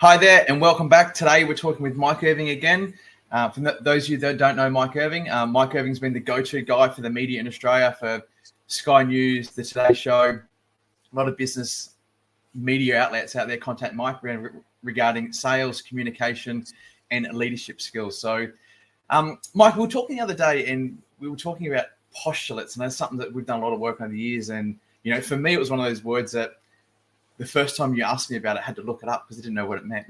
Hi there, and welcome back. Today we're talking with Mike Irving again. Those of you that don't know Mike Irving, Mike Irving's been the go-to guy for the media in Australia, for Sky News, The Today Show. A lot of business media outlets out there contact Mike regarding sales, communication, and leadership skills. So, Mike, we were talking the other day, and we were talking about postulates, and that's something that we've done a lot of work over the years. And for me, it was one of those words that the first time you asked me about it, I had to look it up because I didn't know what it meant.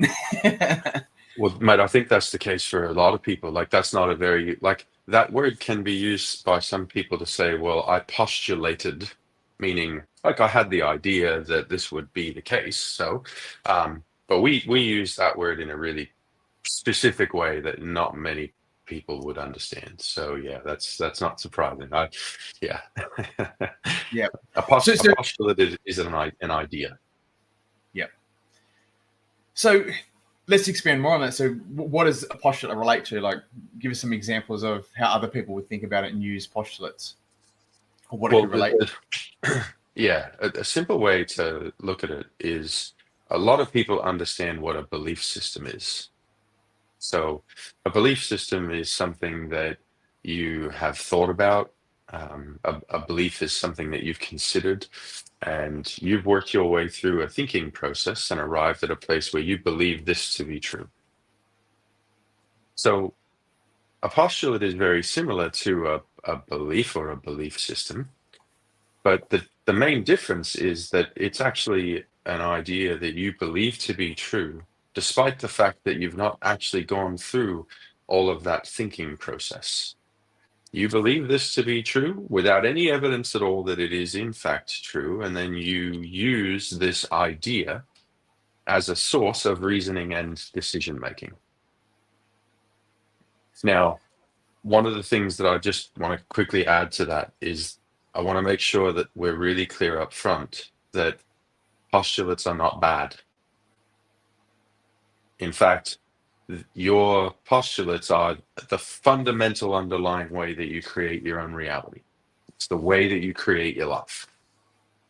Well, mate, I think that's the case for a lot of people. Like, that's not a very, like, that word can be used by some people to say, well, I postulated, meaning, like, I had the idea that this would be the case. So, but we use that word in a really specific way that not many people would understand. So, yeah, that's not surprising. Yeah. Yeah. A postulate is an idea. Yeah. So let's expand more on that. So what does a postulate relate to? Like, give us some examples of how other people would think about it and use postulates, or what it could relate to. Yeah, a simple way to look at it is a lot of people understand what a belief system is. So a belief system is something that you have thought about. A belief is something that you've considered, and you've worked your way through a thinking process and arrived at a place where you believe this to be true. So a postulate is very similar to a belief or a belief system, but the main difference is that it's actually an idea that you believe to be true, despite the fact that you've not actually gone through all of that thinking process. You believe this to be true without any evidence at all that it is in fact true, and then you use this idea as a source of reasoning and decision making. Now, one of the things that I just want to quickly add to that is I want to make sure that we're really clear up front that postulates are not bad. In fact, your postulates are the fundamental underlying way that you create your own reality. It's the way that you create your life.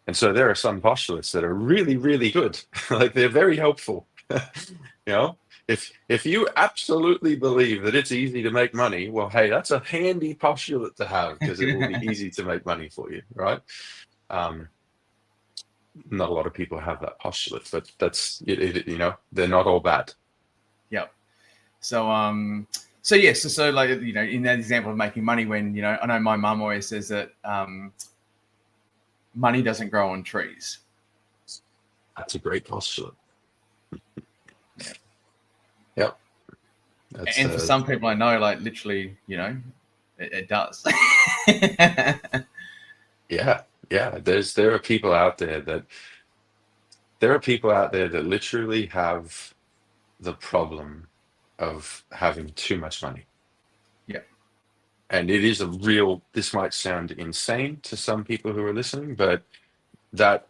And so there are some postulates that are really, really good. Like, they're very helpful. If you absolutely believe that it's easy to make money, well, hey, that's a handy postulate to have, because it will be easy to make money for you, right? Not a lot of people have that postulate, but that's they're not all bad. Yep. So yes, so like, in that example of making money, when I know my mum always says that money doesn't grow on trees. That's a great postulate. Yep. And for some people I know, like, literally, it does. Yeah. There are people out there that literally have the problem of having too much money. Yeah. And it is this might sound insane to some people who are listening, but that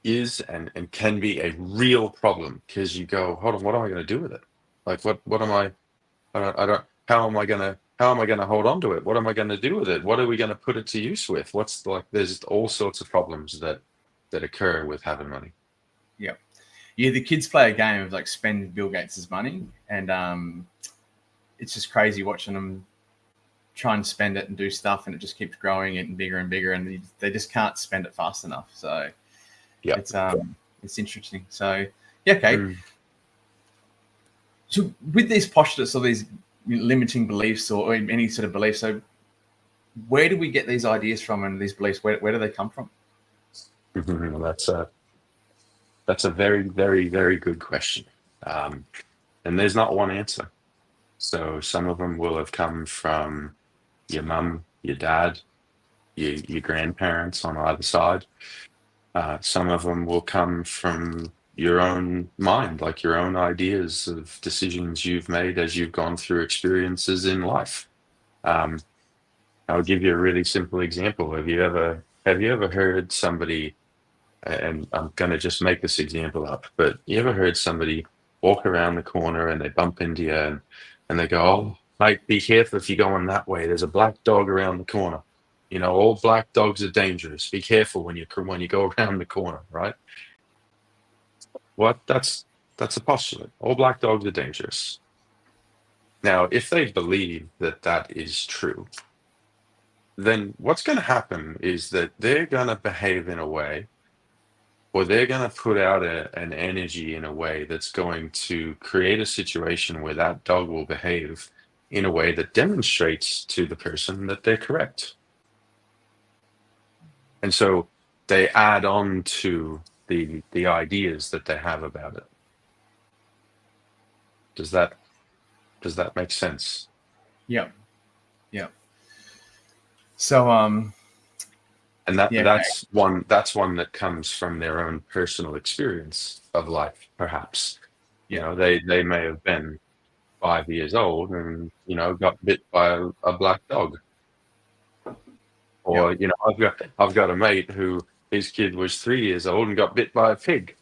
is and can be a real problem, because you go, hold on, what am I going to do with it? Like, what am I don't how am I going to hold on to it? What am I going to do with it? What are we going to put it to use with? There's all sorts of problems that occur with having money. Yeah. Yeah, the kids play a game of, like, spend Bill Gates' money, and it's just crazy watching them try and spend it and do stuff, and it just keeps growing and bigger, and they just can't spend it fast enough. So yeah, it's interesting. So yeah, okay. So with these postulates or these limiting beliefs or any sort of belief, so where do we get these ideas from and these beliefs? Where do they come from? That's a very, very, very good question. And there's not one answer. So some of them will have come from your mum, your dad, your grandparents on either side. Some of them will come from your own mind, like your own ideas of decisions you've made as you've gone through experiences in life. I'll give you a really simple example. Have you ever heard somebody, and I'm going to just make this example up, but you ever heard somebody walk around the corner and they bump into you and they go, oh, mate, be careful if you're going that way. There's a black dog around the corner. All black dogs are dangerous. Be careful when you go around the corner, right? What? That's That's a postulate. All black dogs are dangerous. Now, if they believe that that is true, then what's going to happen is that they're going to behave in a way, or they're going to put out an energy in a way that's going to create a situation where that dog will behave in a way that demonstrates to the person that they're correct. And so they add on to the ideas that they have about it. Does that make sense? Yeah. So And that's one that comes from their own personal experience of life, perhaps. You know, they may have been 5 years old and, you know, got bit by a black dog. Or, you know, I've got a mate who his kid was 3 years old and got bit by a pig.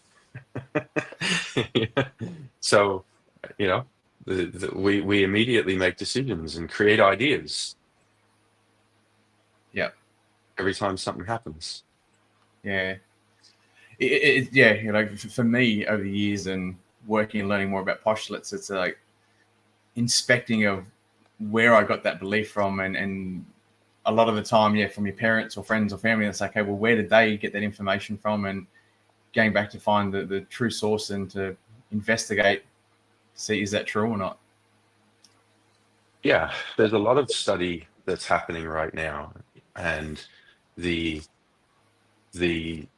So, you know, we immediately make decisions and create ideas. Yeah. Every time something happens. Yeah. You know, for me over the years and working and learning more about postulates, it's like inspecting of where I got that belief from, and a lot of the time, from your parents or friends or family, it's like, okay, well, where did they get that information from? And going back to find the true source and to investigate, see, is that true or not? Yeah, there's a lot of study that's happening right now, and the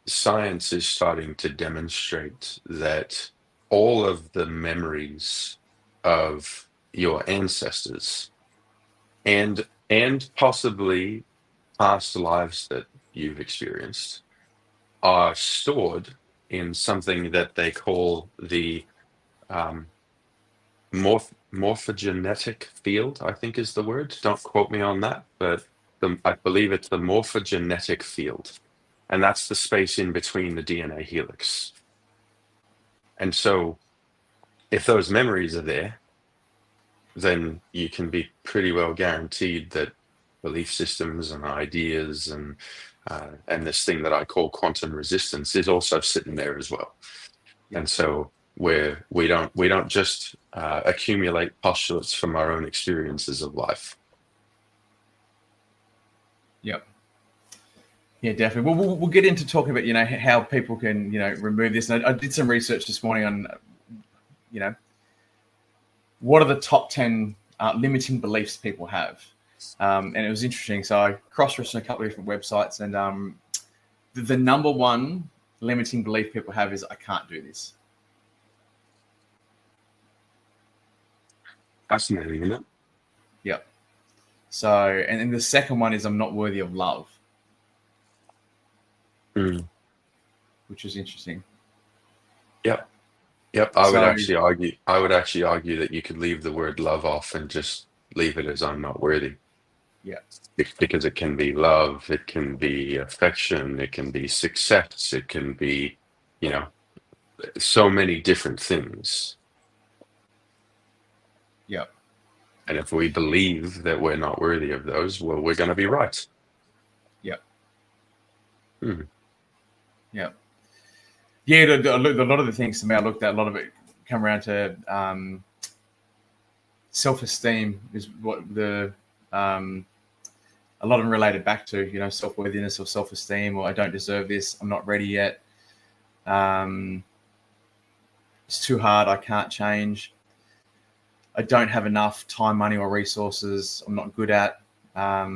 science is starting to demonstrate that all of the memories of your ancestors and possibly past lives that you've experienced are stored in something that they call the morphogenetic field, I think is the word. Don't quote me on that, but I believe it's the morphogenetic field. And that's the space in between the DNA helix. And so if those memories are there, then you can be pretty well guaranteed that belief systems and ideas and this thing that I call quantum resistance is also sitting there as well. And so we don't just accumulate postulates from our own experiences of life. Yep. Yeah, definitely. We'll get into talking about, you know, how people can, you know, remove this. And I did some research this morning on, you know, what are the top 10 limiting beliefs people have. And it was interesting. So I cross-referenced a couple of different websites, and the number one limiting belief people have is, I can't do this. Fascinating, isn't it? Yep. So, and then the second one is, I'm not worthy of love. Which is interesting. Yep. I would actually argue that you could leave the word love off and just leave it as I'm not worthy. Yeah. Because it can be love, it can be affection, it can be success, it can be, you know, so many different things. Yep. And if we believe that we're not worthy of those, well, we're going to be right. Yep. Yeah. Yeah, a lot of the things to me I looked at, a lot of it come around to self-esteem is what a lot of them related back to, you know, self-worthiness or self-esteem, or I don't deserve this, I'm not ready yet, it's too hard, I can't change, I don't have enough time, money, or resources, I'm not good at, I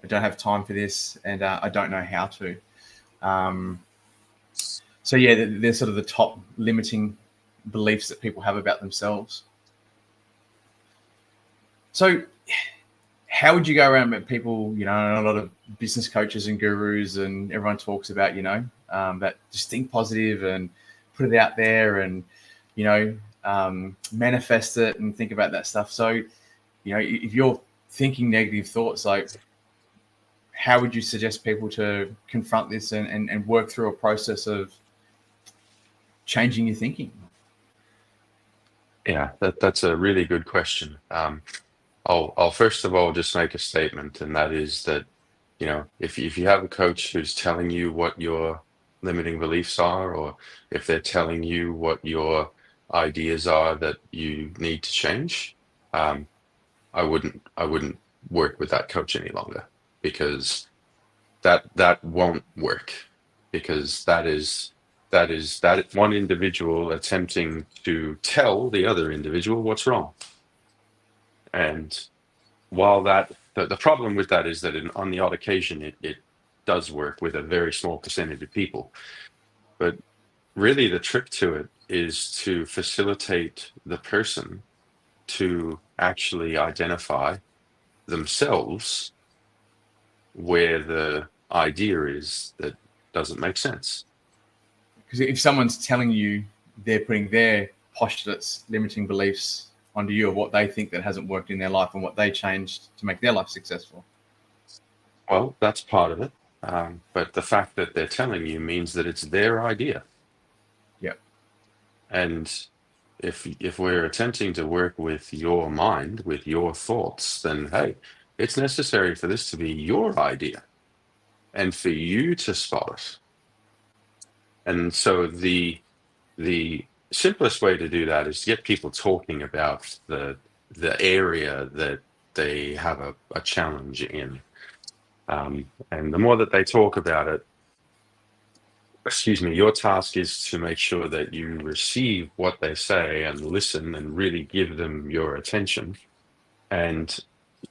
don't have time for this, and I don't know how to. So yeah, they're sort of the top limiting beliefs that people have about themselves. So how would you go around with people, you know, a lot of business coaches and gurus and everyone talks about, you know, that just think positive and put it out there and, you know, manifest it and think about that stuff. So, you know, if you're thinking negative thoughts, like, how would you suggest people to confront this and work through a process of changing your thinking? Yeah, that's a really good question. I'll first of all just make a statement, and that is that, you know, if you have a coach who's telling you what your limiting beliefs are, or if they're telling you what your ideas are that you need to change, I wouldn't work with that coach any longer, because that won't work, because that one individual attempting to tell the other individual what's wrong. And while the problem with that is that on the odd occasion it does work with a very small percentage of people, but really the trick to it is to facilitate the person to actually identify themselves where the idea is that doesn't make sense. Because if someone's telling you they're putting their postulates, limiting beliefs onto you of what they think that hasn't worked in their life and what they changed to make their life successful. Well, that's part of it. But the fact that they're telling you means that it's their idea. Yeah. And if we're attempting to work with your mind, with your thoughts, then hey, it's necessary for this to be your idea and for you to spot it. And so the simplest way to do that is to get people talking about the area that they have a challenge in. And the more that they talk about it, your task is to make sure that you receive what they say and listen and really give them your attention. And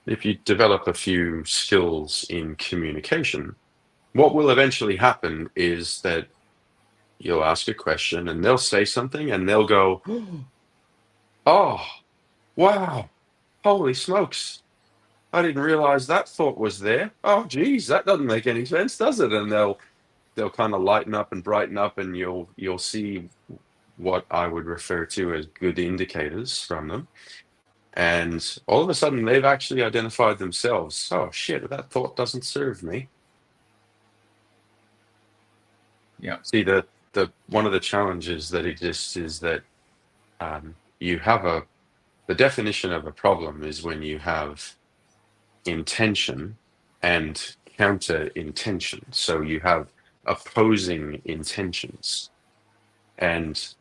if you develop a few skills in communication, what will eventually happen is that you'll ask a question and they'll say something and they'll go, oh, wow, holy smokes, I didn't realize that thought was there. Oh, geez, that doesn't make any sense, does it? And they'll kind of lighten up and brighten up, and you'll see what I would refer to as good indicators from them. And all of a sudden, they've actually identified themselves. Oh, shit, that thought doesn't serve me. Yeah. See, the one of the challenges that exists is that you have the definition of a problem is when you have intention and counter intention. So you have opposing intentions, and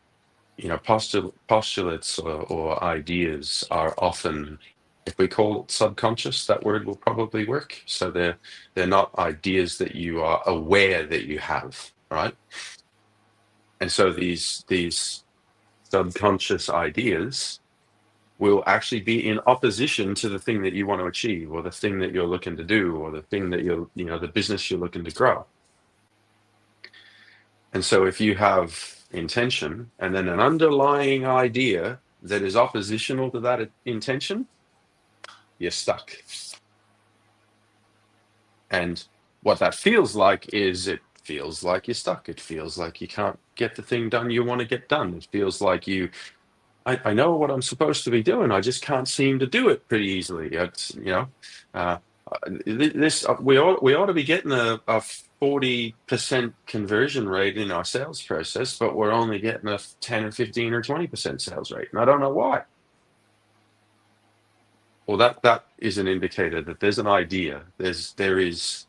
postulates or ideas are often, if we call it subconscious, that word will probably work. So they're not ideas that you are aware that you have, right? And so these subconscious ideas will actually be in opposition to the thing that you want to achieve, or the thing that you're looking to do, or the thing that the business you're looking to grow. And so if you have intention and then an underlying idea that is oppositional to that intention, you're stuck. And what that feels like is, it feels like you're stuck. It feels like you can't get the thing done you want to get done. It feels like I know what I'm supposed to be doing, I just can't seem to do it pretty easily. We ought to be getting a 40% conversion rate in our sales process, but we're only getting a 10 or 15 or 20% sales rate, and I don't know why. Well, that is an indicator that there's an idea. There is,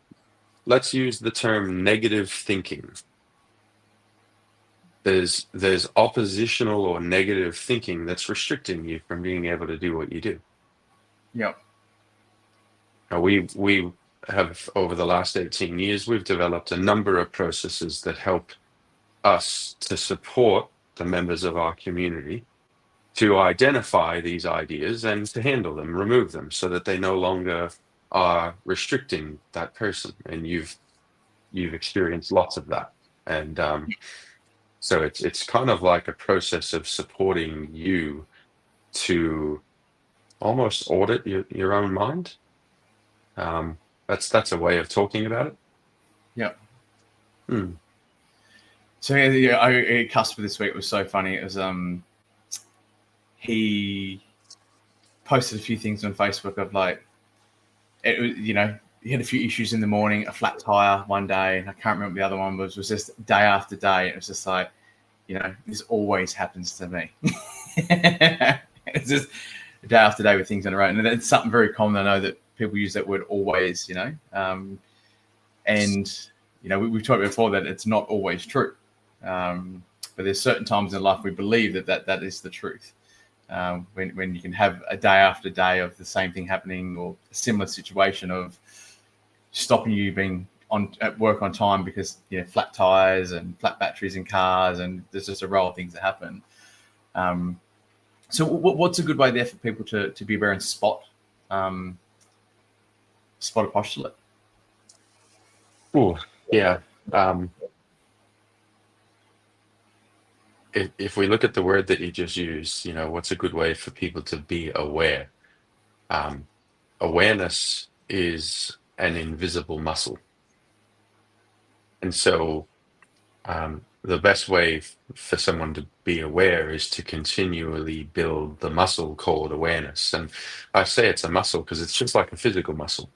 let's use the term negative thinking. There's oppositional or negative thinking that's restricting you from being able to do what you do. Yeah. Now, we have, over the last 18 years, we've developed a number of processes that help us to support the members of our community to identify these ideas and to handle them, remove them, so that they no longer are restricting that person. And you've experienced lots of that. And so it's kind of like a process of supporting you to almost audit your own mind. That's a way of talking about it. Yeah. So yeah, Casper this week was so funny. It was he posted a few things on Facebook of like, it was, he had a few issues in the morning, a flat tire one day, and I can't remember what the other one was just day after day. It was just like, this always happens to me. It's just day after day with things on the road. And it's something very common. I know that people use that word always, and we've talked before that it's not always true. But there's certain times in life we believe that is the truth. When you can have a day after day of the same thing happening, or a similar situation of stopping you being at work on time because flat tires and flat batteries in cars, and there's just a row of things that happen. So what's a good way there for people to be aware and spot a postulate? Oh, yeah. If we look at the word that you just used, what's a good way for people to be aware? Awareness is an invisible muscle. And so the best way for someone to be aware is to continually build the muscle called awareness. And I say it's a muscle because it's just like a physical muscle.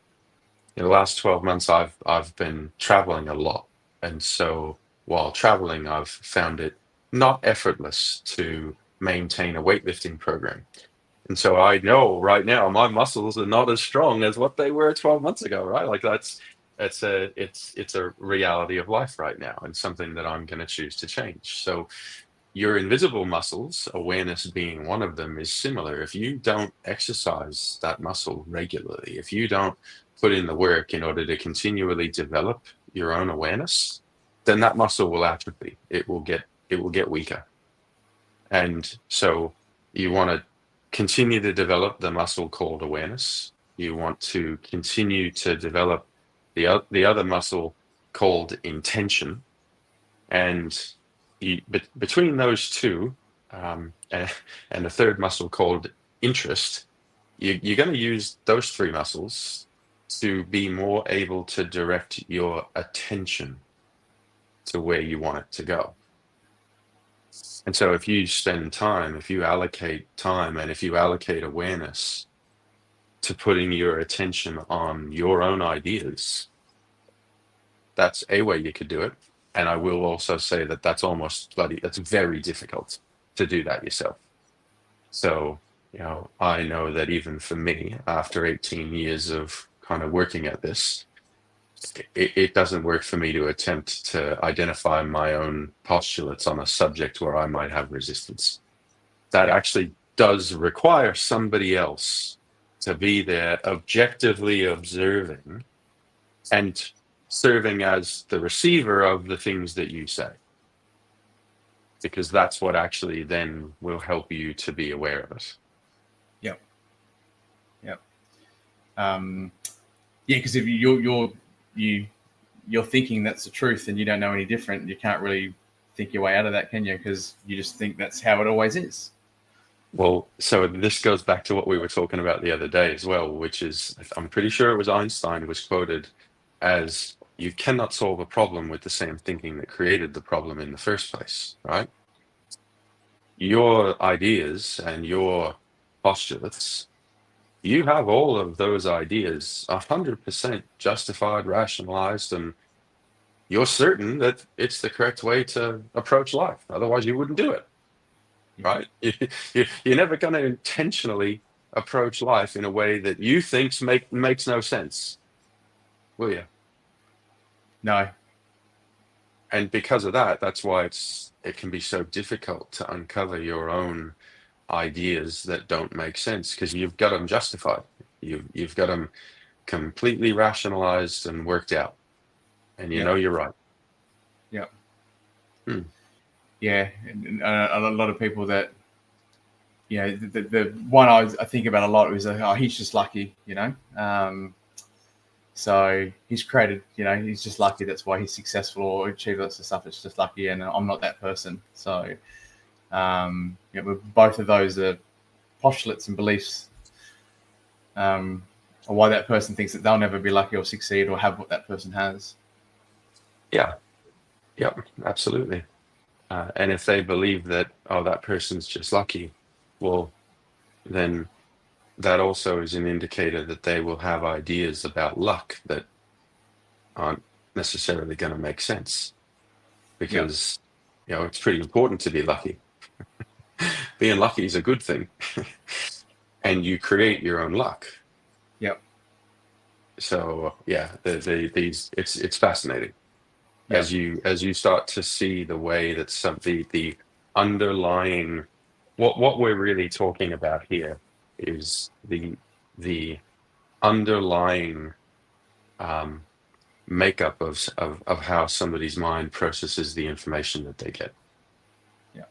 In the last 12 months, I've been traveling a lot. And so while traveling, I've found it not effortless to maintain a weightlifting program. And so I know right now my muscles are not as strong as what they were 12 months ago, right? Like it's a reality of life right now, and something that I'm going to choose to change. So your invisible muscles, awareness being one of them, is similar. If you don't exercise that muscle regularly, if you don't put in the work in order to continually develop your own awareness, then that muscle will atrophy. It will get weaker. And so you want to continue to develop the muscle called awareness. You want to continue to develop the other muscle called intention. And between those two, and the third muscle called interest, you're going to use those three muscles to be more able to direct your attention to where you want it to go. And so if you spend time, if you allocate time, and if you allocate awareness to putting your attention on your own ideas, that's a way you could do it. And I will also say that that's very difficult to do that yourself. So, I know that even for me, after 18 years of kind of working at this, it doesn't work for me to attempt to identify my own postulates on a subject where I might have resistance. That actually does require somebody else to be there objectively observing and serving as the receiver of the things that you say, because that's what actually then will help you to be aware of it. Yep. Because if you're thinking that's the truth and you don't know any different, you can't really think your way out of that, can you? Because you just think that's how it always is. Well, so this goes back to what we were talking about the other day as well, which is, I'm pretty sure it was Einstein was quoted as, you cannot solve a problem with the same thinking that created the problem in the first place, right? Your ideas and your postulates, you have all of those ideas 100% justified, rationalized, and you're certain that it's the correct way to approach life. Otherwise, you wouldn't do it, right? You're never going to intentionally approach life in a way that you think makes no sense, will you? No. And because of that, that's why it can be so difficult to uncover your own ideas that don't make sense, because you've got them justified. You've got them completely rationalized and worked out, and you know you're right. Yeah. Yeah, and a lot of people that, the one I think about a lot is, he's just lucky, so he's created, he's just lucky. That's why he's successful or achieved lots of stuff. It's just lucky, and I'm not that person. So, both of those are postulates and beliefs, or why that person thinks that they'll never be lucky or succeed or have what that person has. Yeah. Yep. Absolutely. And if they believe that, that person's just lucky, well, then that also is an indicator that they will have ideas about luck that aren't necessarily going to make sense, because, it's pretty important to be lucky. Being lucky is a good thing. And you create your own luck. Yep. So, it's fascinating. as you start to see the way that the underlying, what we're really talking about here is the underlying makeup of how somebody's mind processes the information that they get. Yeah.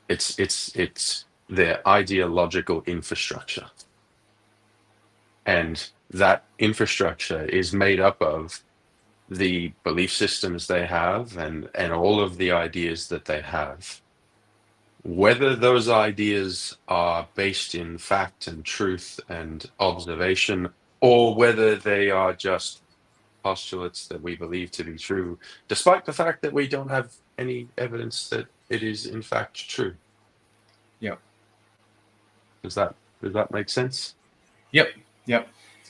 It's their ideological infrastructure. And that infrastructure is made up of the belief systems they have and all of the ideas that they have. Whether those ideas are based in fact and truth and observation, or whether they are just postulates that we believe to be true, despite the fact that we don't have any evidence that it is in fact true. Yeah. Does that make sense? Yep.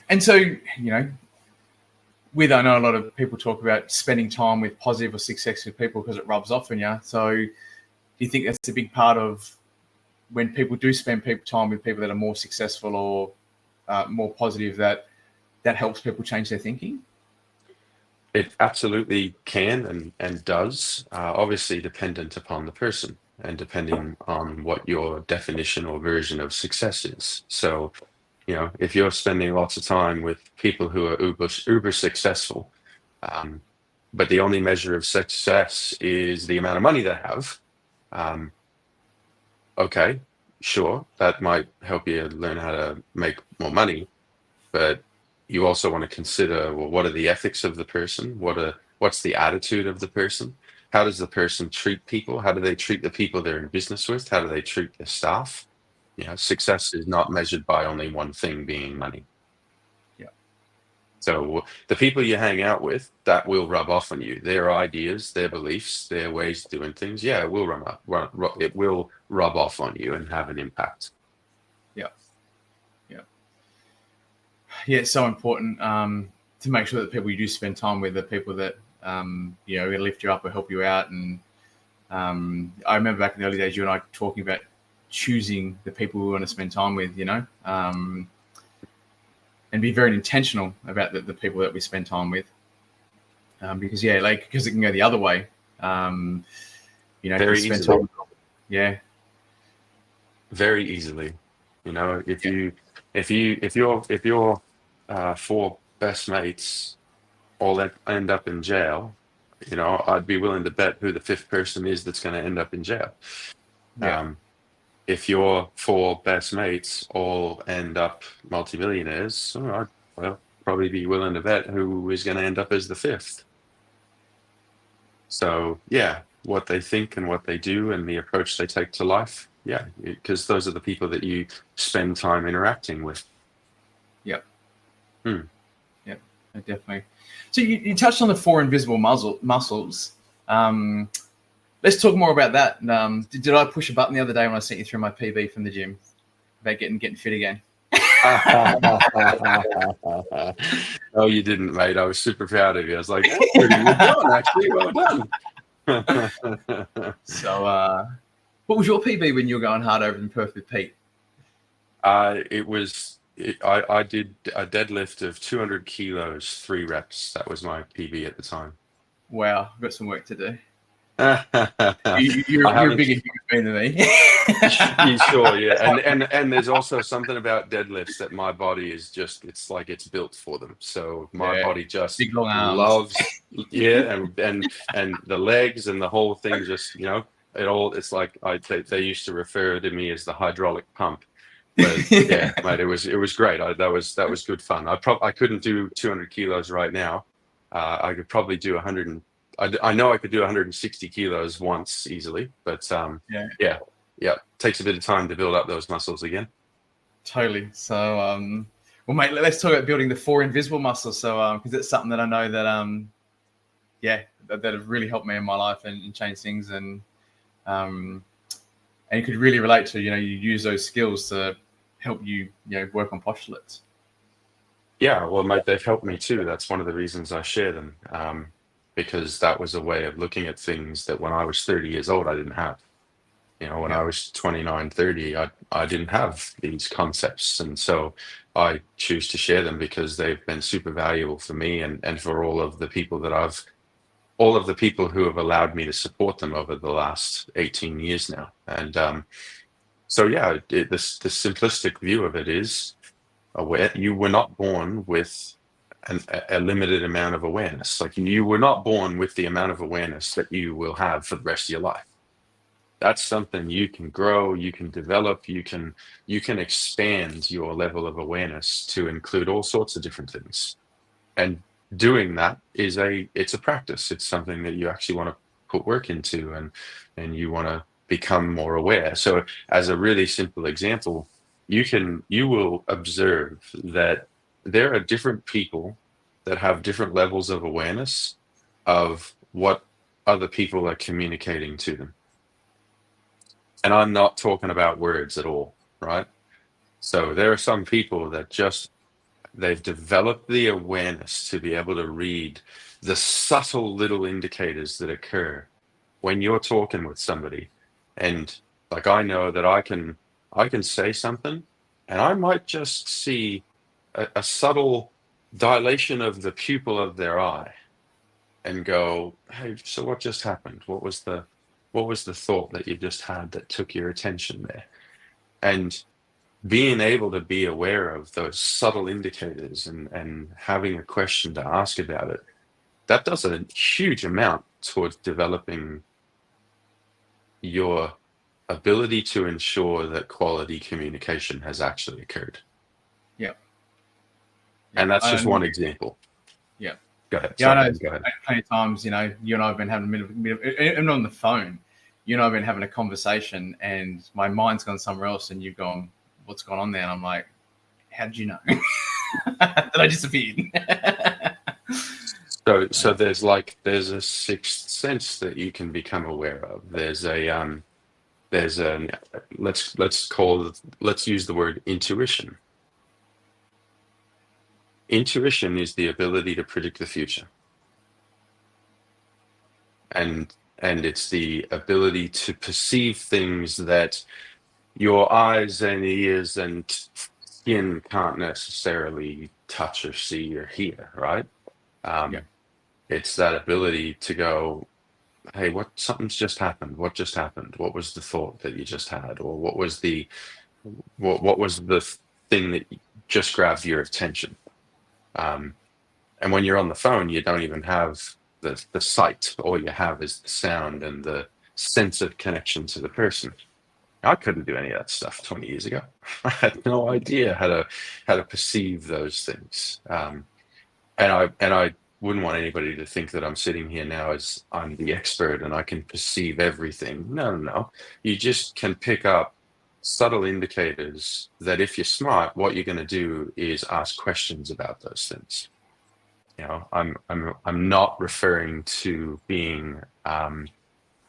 And so, I know a lot of people talk about spending time with positive or successful people because it rubs off on you. So do you think that's a big part of when people do spend time with people that are more successful or more positive, that helps people change their thinking? It absolutely can and does, obviously dependent upon the person and depending on what your definition or version of success is. So, if you're spending lots of time with people who are uber successful, but the only measure of success is the amount of money they have, okay, sure, that might help you learn how to make more money, but you also want to consider, well, what are the ethics of the person? What's the attitude of the person? How does the person treat people? How do they treat the people they're in business with? How do they treat their staff? Success is not measured by only one thing, being money. Yeah. So the people you hang out with, that will rub off on you. Their ideas, their beliefs, their ways of doing things, it will rub off on you and have an impact. Yeah, it's so important to make sure that people you do spend time with are people that will lift you up or help you out. And I remember back in the early days, you and I talking about choosing the people we want to spend time with, and be very intentional about the people that we spend time with, because it can go the other way. Very easily. Very easily. If your four best mates all end up in jail, I'd be willing to bet who the fifth person is that's going to end up in jail. Yeah. If your four best mates all end up multimillionaires, I'd probably be willing to bet who is going to end up as the fifth. So what they think and what they do and the approach they take to life, because those are the people that you spend time interacting with. Yep. Yep, definitely. So you touched on the four invisible muscles. Let's talk more about that. Did I push a button the other day when I sent you through my PB from the gym about getting fit again? No, you didn't, mate. I was super proud of you. I was like, that's pretty good done, actually. Well done. So, what was your PB when you were going hard over in Perth with Pete? I did a deadlift of 200 kilos, 3 reps. That was my PB at the time. Wow, I've got some work to do. You're a bigger human being than me. Sure, yeah. And there's also something about deadlifts that my body is just, it's like it's built for them. So my body just big long arms. Loves, and the legs and the whole thing just, it's like they used to refer to me as the hydraulic pump. But mate, it was great. That was good fun. I couldn't do 200 kilos right now. I could probably do 100. I know I could do 160 kilos once easily, but takes a bit of time to build up those muscles again. Totally. So, well, mate, let's talk about building the 4 invisible muscles. So, because it's something that I know that that have really helped me in my life and changed things, and you could really relate to. You use those skills to help you, work on postulates. Yeah, well, mate, they've helped me too. That's one of the reasons I share them. Because that was a way of looking at things that when I was 30 years old, I didn't have. When I was 29, 30, I didn't have these concepts. And so I choose to share them because they've been super valuable for me and for all of the people that I've all of the people who have allowed me to support them over the last 18 years now. And so, yeah, the simplistic view of it is you were not born with a limited amount of awareness. Like, you were not born with the amount of awareness that you will have for the rest of your life. That's something you can grow, you can develop, you can expand your level of awareness to include all sorts of different things. And doing that it's a practice. It's something that you actually want to put work into, and you want to become more aware. So as a really simple example, you will observe that there are different people that have different levels of awareness of what other people are communicating to them. And I'm not talking about words at all, right? So there are some people that they've developed the awareness to be able to read the subtle little indicators that occur when you're talking with somebody. And like, I know that I can say something, and I might just see a subtle dilation of the pupil of their eye and go, hey, so what just happened? What was the thought that you just had that took your attention there? And being able to be aware of those subtle indicators and having a question to ask about it, that does a huge amount towards developing your ability to ensure that quality communication has actually occurred. Yeah. And that's just one example. Yeah. Go ahead. Yeah, I know. Go ahead. Plenty of times, you know, you and I have been having a bit of even on the phone, you and I have been having a conversation, and my mind's gone somewhere else, and you've gone, what's going on there? And I'm like, how did you know that I disappeared? So there's a sixth sense that you can become aware of. Let's use the word intuition. Intuition is the ability to predict the future. And it's the ability to perceive things that your eyes and ears and skin can't necessarily touch or see or hear, right? It's that ability to go, hey, something's just happened. What just happened? What was the thought that you just had? Or what was the thing that just grabbed your attention? And when you're on the phone, you don't even have the sight. All you have is the sound and the sense of connection to the person. I couldn't do any of that stuff 20 years ago. I had no idea how to perceive those things. And I wouldn't want anybody to think that I'm sitting here now as I'm the expert and I can perceive everything. No. You just can pick up subtle indicators that, if you're smart, what you're going to do is ask questions about those things. You know, I'm not referring to being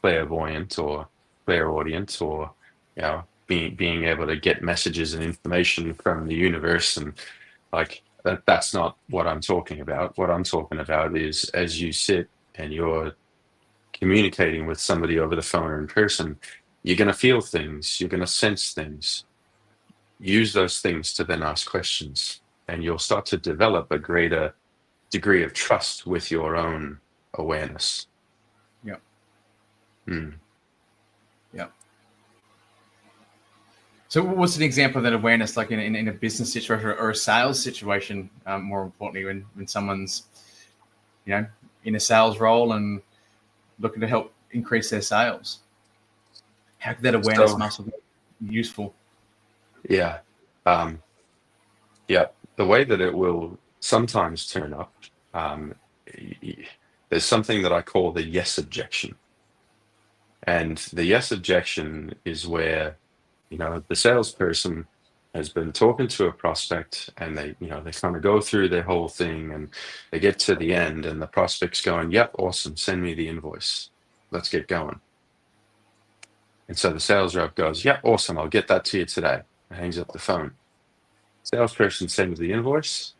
clairvoyant or clairaudient, or, you know, being able to get messages and information from the universe, and like that's not what I'm talking about. What I'm talking about is, as you sit and you're communicating with somebody over the phone or in person, you're going to feel things, you're going to sense things. Use those things to then ask questions, and you'll start to develop a greater degree of trust with your own awareness. Yeah. Yeah. So what's an example of that awareness, like in a business situation or a sales situation, more importantly, when someone's, you know, in a sales role and looking to help increase their sales? How could that awareness muscle be useful? Yeah. The way that it will sometimes turn up, there's something that I call the yes objection. And the yes objection is where, you know, the salesperson has been talking to a prospect, and they kind of go through their whole thing, and they get to the end, and the prospect's going, yep, awesome, send me the invoice. Let's get going. And so the sales rep goes, yep, awesome, I'll get that to you today. And hangs up the phone. Salesperson sends the invoice.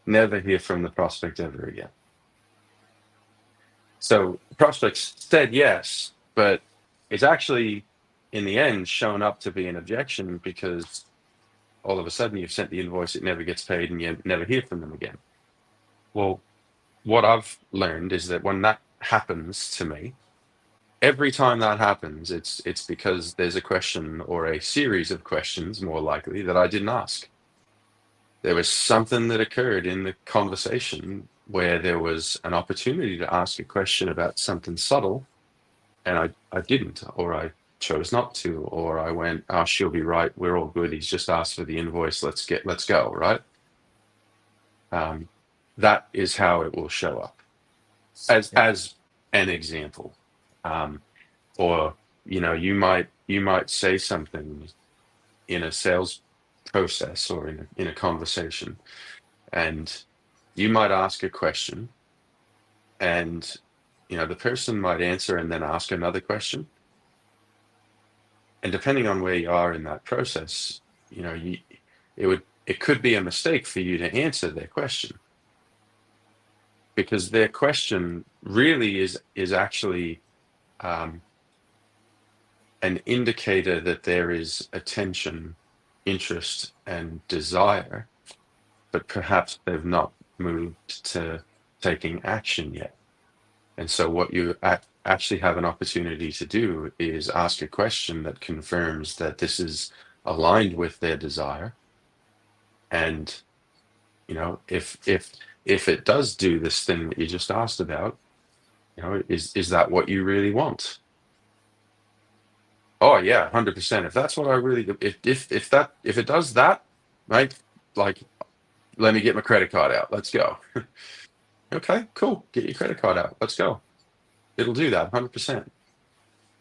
Never hear from the prospect ever again. So the prospect said yes, but it's actually, in the end, shown up to be an objection, because all of a sudden you've sent the invoice, it never gets paid, and you never hear from them again. Well, what I've learned is that when that happens to me, every time that happens, it's because there's a question or a series of questions, more likely, that I didn't ask. There was something that occurred in the conversation where there was an opportunity to ask a question about something subtle, and I didn't, or I chose not to, or I went, oh, she'll be right, we're all good, he's just asked for the invoice, let's go, right? That is how it will show up as an example. Or you might say something in a sales process or in a conversation, and you might ask a question, and the person might answer and then ask another question, and depending on where you are in that process, it could be a mistake for you to answer their question, because their question really is actually an indicator that there is attention, interest, and desire, but perhaps they've not moved to taking action yet. And so what you actually have an opportunity to do is ask a question that confirms that this is aligned with their desire. And if it does do this thing that you just asked about, is that what you really want? Oh yeah, 100%. If that's what I really do, if it does that, right? Like, let me get my credit card out. Let's go. Okay, cool. Get your credit card out. Let's go. It'll do that 100%.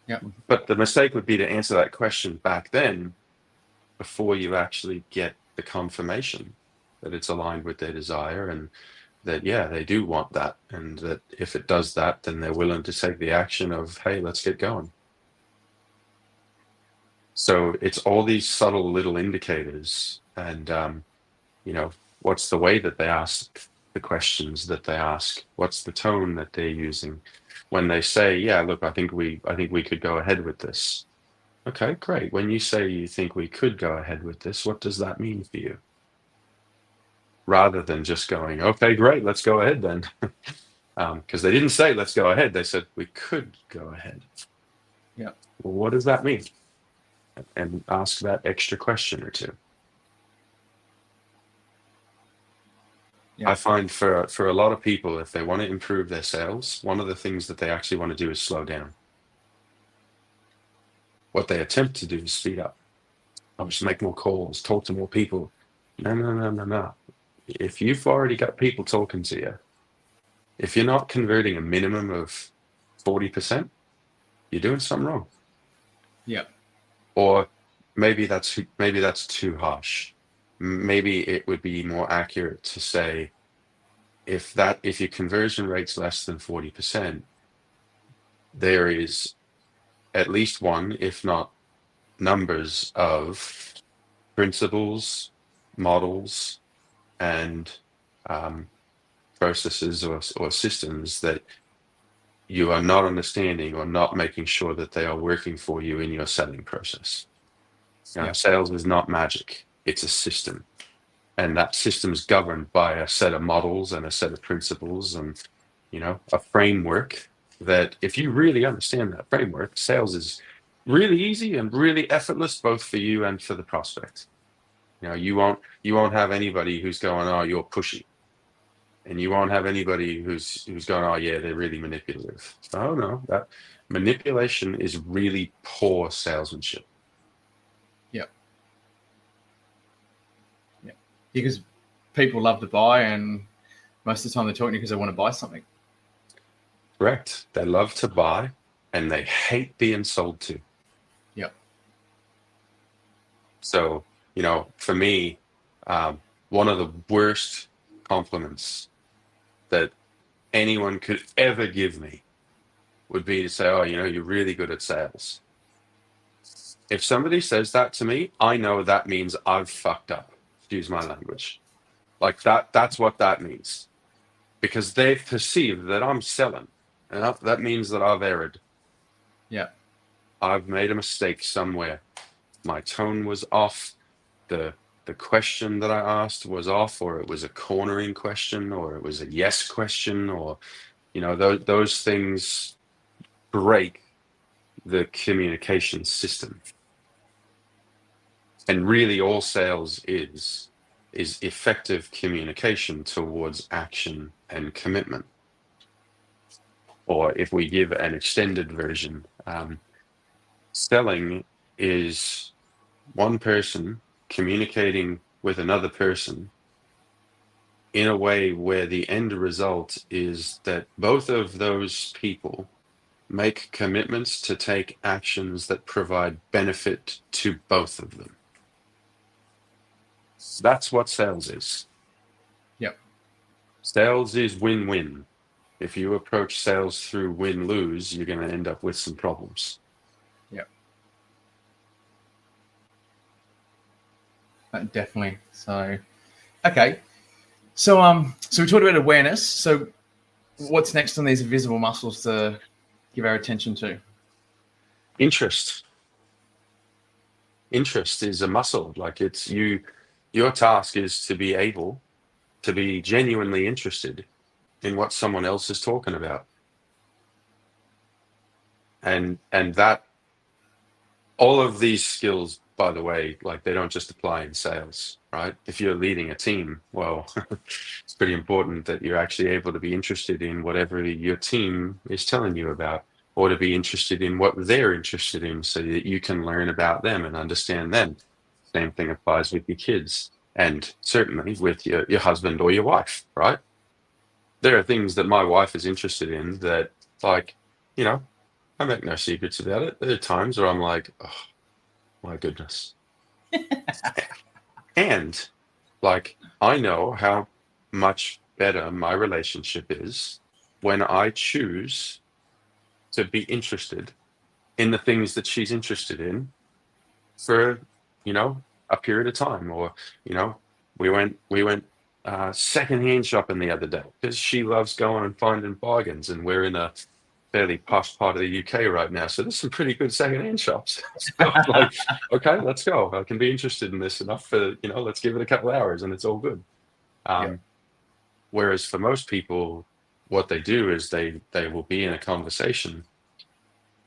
Yeah. But the mistake would be to answer that question back then before you actually get the confirmation that it's aligned with their desire, and that, yeah, they do want that. And that if it does that, then they're willing to take the action of, hey, let's get going. So it's all these subtle little indicators, and what's the way that they ask the questions that they ask? What's the tone that they're using when they say, "Yeah, look, I think we could go ahead with this." Okay, great. When you say you think we could go ahead with this, what does that mean for you? Rather than just going, "Okay, great, let's go ahead then," because they didn't say let's go ahead. They said we could go ahead. Yeah. Well, what does that mean? And ask that extra question or two. Yeah. I find for a lot of people, if they want to improve their sales, one of the things that they actually want to do is slow down. What they attempt to do is speed up. I'll just make more calls, talk to more people. No. If you've already got people talking to you, if you're not converting a minimum of 40%, you're doing something wrong. Yeah. Or maybe that's too harsh. Maybe it would be more accurate to say, if your conversion rate's less than 40%, there is at least one, if not numbers of principles, models, and processes or systems that you are not understanding or not making sure that they are working for you in your selling process. Sales is not magic. It's a system. And that system's governed by a set of models and a set of principles and, a framework that, if you really understand that framework, sales is really easy and really effortless, both for you and for the prospect. You won't have anybody who's going, "Oh, you're pushy." And you won't have anybody who's going, "Oh yeah, they're really manipulative." Oh no, that manipulation is really poor salesmanship. Yeah. Yeah. Because people love to buy, and most of the time they're talking to you because they want to buy something. Correct. They love to buy and they hate being sold to. Yeah. So, for me, one of the worst compliments that anyone could ever give me would be to say, "Oh, you're really good at sales." If somebody says that to me, I know that means I've fucked up. Excuse my language. Like that's what that means. Because they've perceived that I'm selling. And that means that I've erred. Yeah. I've made a mistake somewhere. My tone was off. The the question that I asked was off, or it was a cornering question, or it was a yes question, or those things break the communication system. And really all sales is effective communication towards action and commitment. Or if we give an extended version, selling is one person communicating with another person in a way where the end result is that both of those people make commitments to take actions that provide benefit to both of them. That's what sales is. Yep. Sales is win-win. If you approach sales through win-lose, you're going to end up with some problems. Yep. Definitely. So, okay. So we talked about awareness. So what's next on these invisible muscles to give our attention to? Interest. Interest is a muscle. Like your task is to be able to be genuinely interested in what someone else is talking about. And that all of these skills, by the way, like they don't just apply in sales, right? If you're leading a team, well, it's pretty important that you're actually able to be interested in whatever your team is telling you about, or to be interested in what they're interested in so that you can learn about them and understand them. Same thing applies with your kids, and certainly with your husband or your wife, right? There are things that my wife is interested in that, like, I make no secrets about it. There are times where I'm like, oh my goodness. And like, I know how much better my relationship is when I choose to be interested in the things that she's interested in for, a period of time. Or, we went secondhand shopping the other day because she loves going and finding bargains, and we're in a fairly posh part of the UK right now, so there's some pretty good secondhand shops. So I'm like, okay, let's go. I can be interested in this enough for, let's give it a couple hours and it's all good. Whereas for most people, what they do is they will be in a conversation,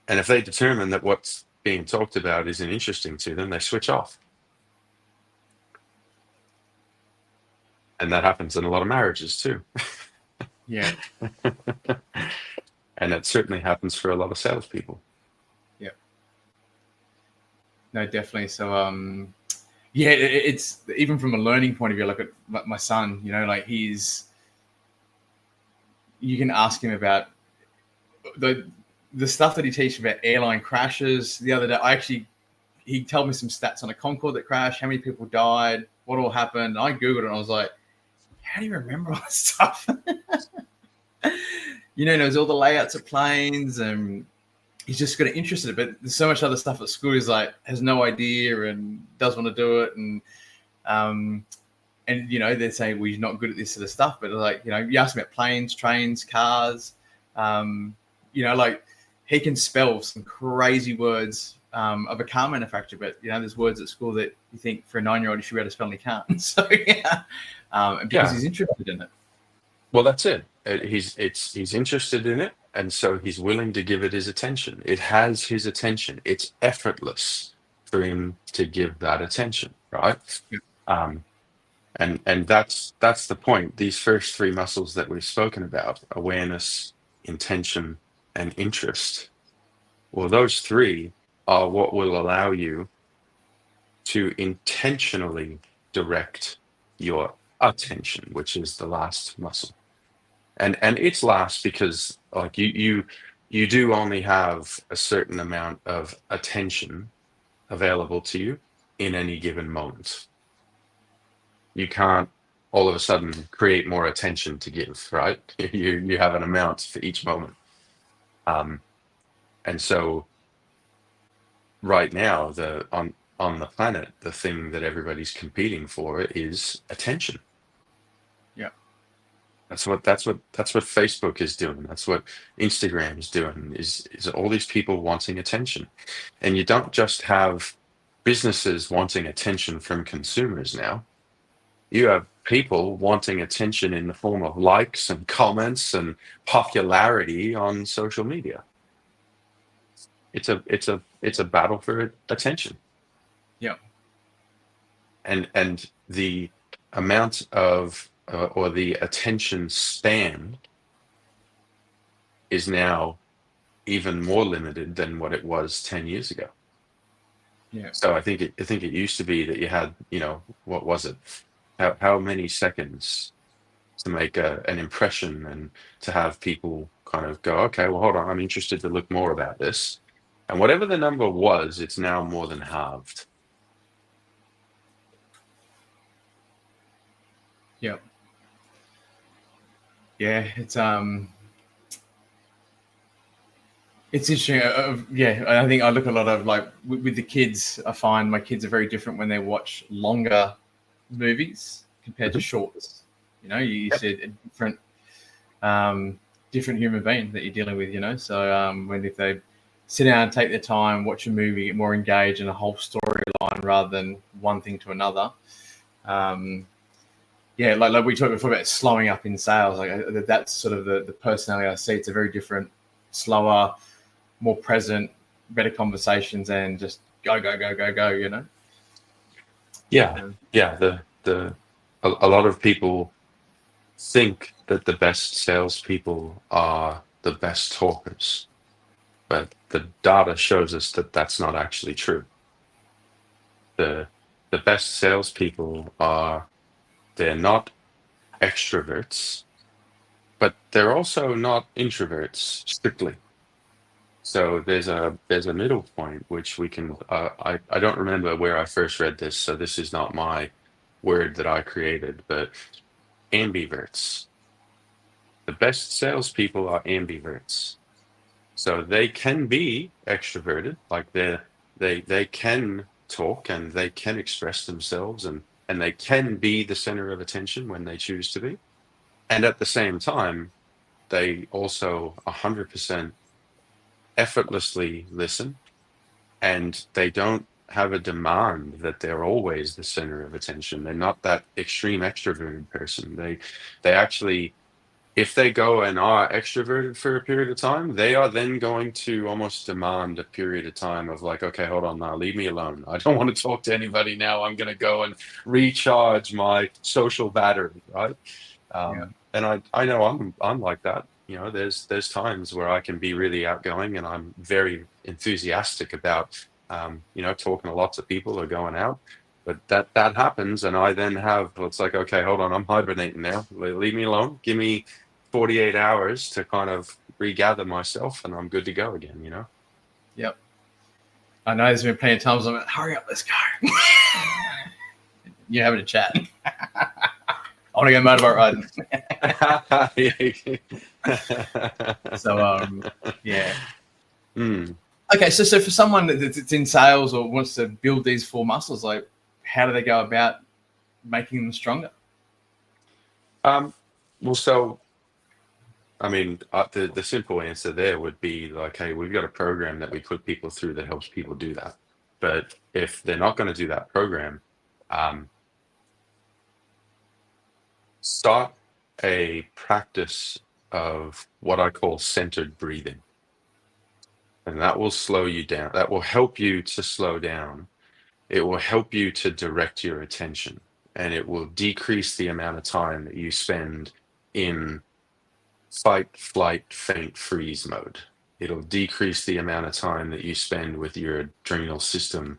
and if they determine that what's being talked about isn't interesting to them, they switch off. And that happens in a lot of marriages too. Yeah. And it certainly happens for a lot of salespeople. Yeah. No, definitely. So, it's even from a learning point of view, like my son, like you can ask him about the stuff that he teaches about airline crashes. The other day, he told me some stats on a Concorde that crashed, how many people died, what all happened. I Googled it and I was like, how do you remember all this stuff? Knows all the layouts of planes, and he's just got interested. But there's so much other stuff at school. He's like, has no idea and does want to do it. And they're saying, well, he's not good at this sort of stuff. But like, you ask him about planes, trains, cars, like he can spell some crazy words of a car manufacturer. But, there's words at school that you think for a 9-year-old he should be able to spell and he can't. So, because he's interested in it. Well, that's it. He's interested in it, and so he's willing to give it his attention. It has his attention. It's effortless for him to give that attention, right? Yeah. And that's the point. These first three muscles that we've spoken about: awareness, intention, and interest. Well, those three are what will allow you to intentionally direct your attention, which is the last muscle. And it's last because like you do only have a certain amount of attention available to you in any given moment. You can't all of a sudden create more attention to give, right? You have an amount for each moment. And so right now, on the planet, the thing that everybody's competing for is attention. Yeah. That's what Facebook is doing. That's what Instagram is doing, is all these people wanting attention. And you don't just have businesses wanting attention from consumers now. You have people wanting attention in the form of likes and comments and popularity on social media. It's a battle for attention. Yeah. And the amount of or the attention span is now even more limited than what it was 10 years ago. Yeah. So I think it used to be that you had, what was it? How many seconds to make an impression and to have people kind of go, okay, well, hold on, I'm interested to look more about this. And whatever the number was, it's now more than halved. Yeah. Yeah, it's interesting. Yeah, I think I look a lot of like with the kids. I find my kids are very different when they watch longer movies compared to shorts. You see a different human being that you're dealing with. So when if they sit down and take their time, watch a movie, get more engaged in a whole storyline rather than one thing to another. Yeah, like we talked before about slowing up in sales. Like that's sort of the personality I see. It's a very different, slower, more present, better conversations, and just go. Yeah. A lot of people think that the best salespeople are the best talkers, but the data shows us that that's not actually true. The best salespeople they're not extroverts, but they're also not introverts strictly. So there's a middle point which we can. I don't remember where I first read this, so this is not my word that I created, but ambiverts. The best salespeople are ambiverts. So they can be extroverted, like they can talk and they can express themselves and they can be the center of attention when they choose to be. And at the same time, they also 100% effortlessly listen, and they don't have a demand that they're always the center of attention. They're not that extreme extroverted person. They actually, if they go and are extroverted for a period of time, they are then going to almost demand a period of time of like, okay, hold on now, leave me alone. I don't want to talk to anybody now. I'm going to go and recharge my social battery, right? And I know I'm like that. There's times where I can be really outgoing and I'm very enthusiastic about, talking to lots of people or going out. But that happens, and I then it's like, okay, hold on, I'm hibernating now. Leave me alone. Give me 48 hours to kind of regather myself, and I'm good to go again. Yep. I know there's been plenty of times I'm like, hurry up, let's go. You're having a chat. I want to go motorbike riding. So, yeah. Okay, so for someone that's in sales or wants to build these 4 muscles, like how do they go about making them stronger? Well, so I mean, the simple answer there would be like, hey, we've got a program that we put people through that helps people do that. But if they're not going to do that program, start a practice of what I call centered breathing. And that will slow you down. That will help you to slow down. It will help you to direct your attention, and it will decrease the amount of time that you spend in fight, flight, faint, freeze mode. It'll decrease the amount of time that you spend with your adrenal system,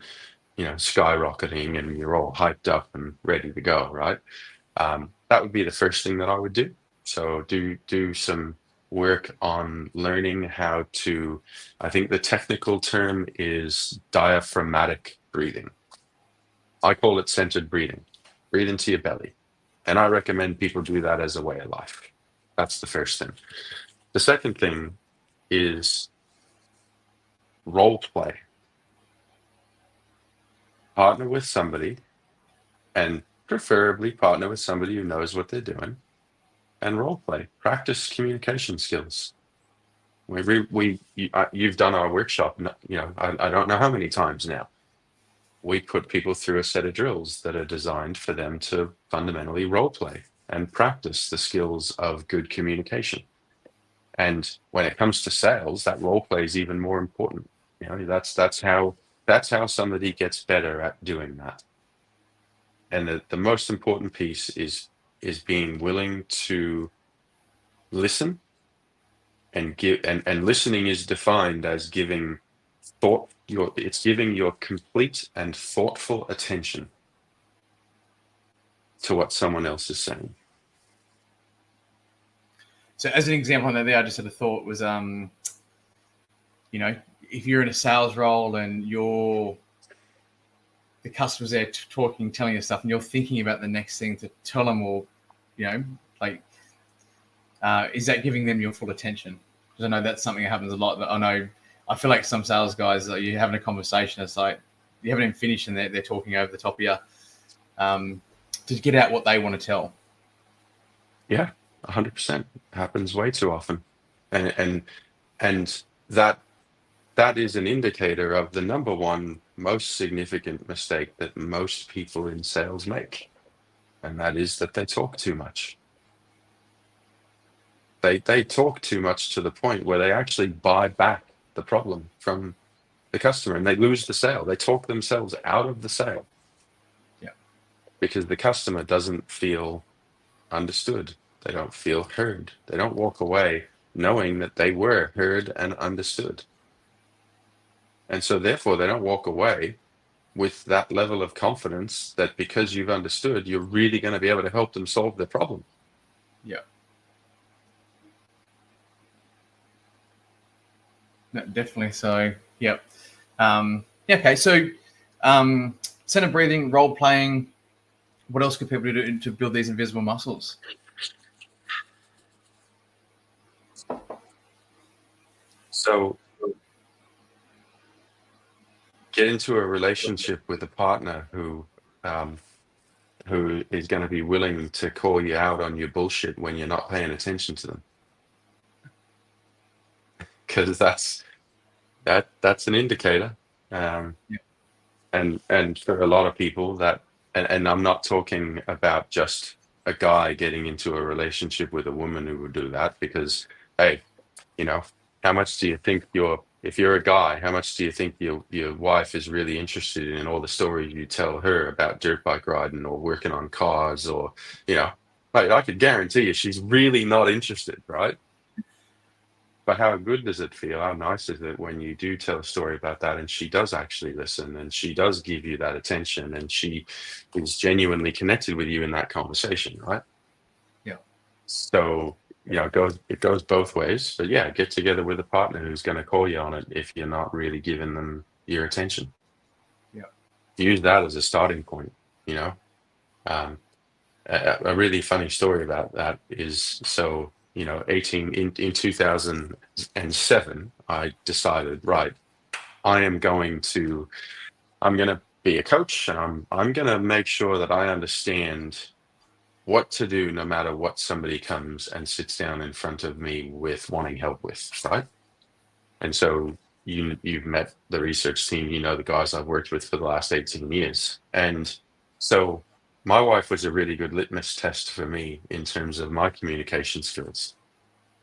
skyrocketing and you're all hyped up and ready to go, right? That would be the first thing that I would do. So do some work on learning how to, I think the technical term is diaphragmatic breathing. I call it centered breathing. Breathe into your belly. And I recommend people do that as a way of life. That's the first thing. The second thing is role play. Partner with somebody, and preferably partner with somebody who knows what they're doing, and role play. Practice communication skills. You've done our workshop, I don't know how many times now. we put people through a set of drills that are designed for them to fundamentally role play and practice the skills of good communication. And when it comes to sales, that role play is even more important. You know, that's how somebody gets better at doing that. And the most important piece is being willing to listen and give, and listening is defined as giving giving your complete and thoughtful attention to what someone else is saying. So as an example on that there, I just had a thought was, you know, if you're in a sales role and the customer's there talking, telling you stuff, and you're thinking about the next thing to tell them, or, you know, like, is that giving them your full attention? Because I know that's something that happens a lot. That I feel like some sales guys, you're having a conversation, it's like you haven't even finished and they're talking over the top of you to get out what they want to tell. Yeah, 100% happens way too often, and that is an indicator of the number one most significant mistake that most people in sales make, and that is that they talk too much. They talk too much to the point where they actually buy back the problem from the customer and they lose the sale. They talk themselves out of the sale. Yeah. Because the customer doesn't feel understood. They don't feel heard. They don't walk away knowing that they were heard and understood. And so therefore they don't walk away with that level of confidence that because you've understood, you're really going to be able to help them solve their problem. Yeah. No, definitely. So, yep. Okay. So, center breathing, role playing. What else could people do to build these invisible muscles? So, get into a relationship with a partner who is going to be willing to call you out on your bullshit when you're not paying attention to them. Because that's an indicator, and for a lot of people that, and I'm not talking about just a guy getting into a relationship with a woman who would do that, because hey, you know, how much do you think if you're a guy, how much do you think your wife is really interested in all the stories you tell her about dirt bike riding or working on cars, or, you know, like, I could guarantee you she's really not interested, right? But how good does it feel? How nice is it when you do tell a story about that and she does actually listen and she does give you that attention and she is genuinely connected with you in that conversation, right? Yeah. So, you know, it goes both ways. But yeah, get together with a partner who's going to call you on it if you're not really giving them your attention. Yeah. Use that as a starting point, you know. A really funny story about that is, so, you know, in 2007, I decided, right, I'm going to be a coach, and I'm going to make sure that I understand what to do no matter what somebody comes and sits down in front of me with wanting help with, right? And so you've met the research team, you know, the guys I've worked with for the last 18 years. And so my wife was a really good litmus test for me in terms of my communication skills,